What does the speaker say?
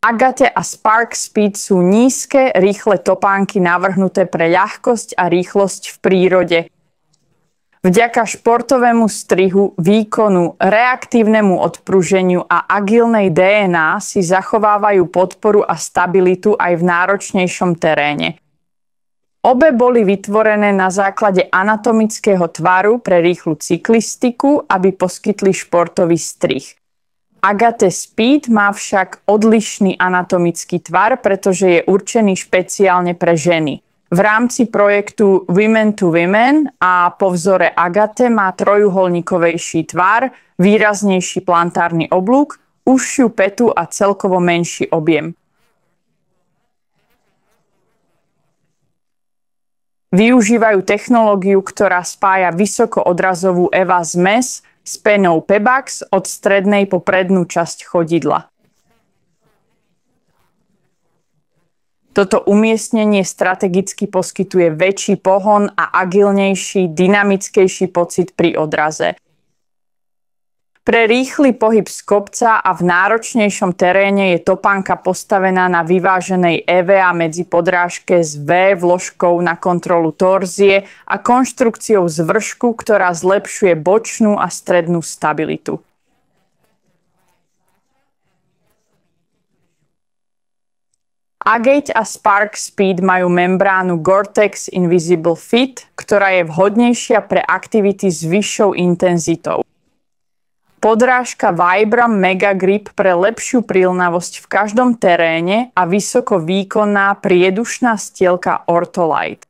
Agate a Spark Speed sú nízke, rýchle topánky navrhnuté pre ľahkosť a rýchlosť v prírode. Vďaka športovému strihu, výkonu, reaktívnemu odpruženiu a agilnej DNA si zachovávajú podporu a stabilitu aj v náročnejšom teréne. Obe boli vytvorené na základe anatomického tvaru pre rýchlu cyklistiku, aby poskytli športový strih. Agate Speed má však odlišný anatomický tvar, pretože je určený špeciálne pre ženy. V rámci projektu Women to Women a po vzore Agate má trojuholníkovejší tvar, výraznejší plantárny oblúk, užšiu petu a celkovo menší objem. Využívajú technológiu, ktorá spája vysokoodrazovú EVA zmes s penou Pebax od strednej po prednú časť chodidla. Toto umiestnenie strategicky poskytuje väčší pohon a agilnejší, dynamickejší pocit pri odraze. Pre rýchly pohyb z kopca a v náročnejšom teréne je topánka postavená na vyváženej EVA medzi podrážke s V vložkou na kontrolu torzie a konštrukciou z vršku, ktorá zlepšuje bočnú a strednú stabilitu. Agate a Spark Speed majú membránu Gore-Tex Invisible Fit, ktorá je vhodnejšia pre aktivity s vyššou intenzitou. Podrážka Vibram Mega Grip pre lepšiu prílnavosť v každom teréne a vysoko výkonná priedušná stielka Ortholite.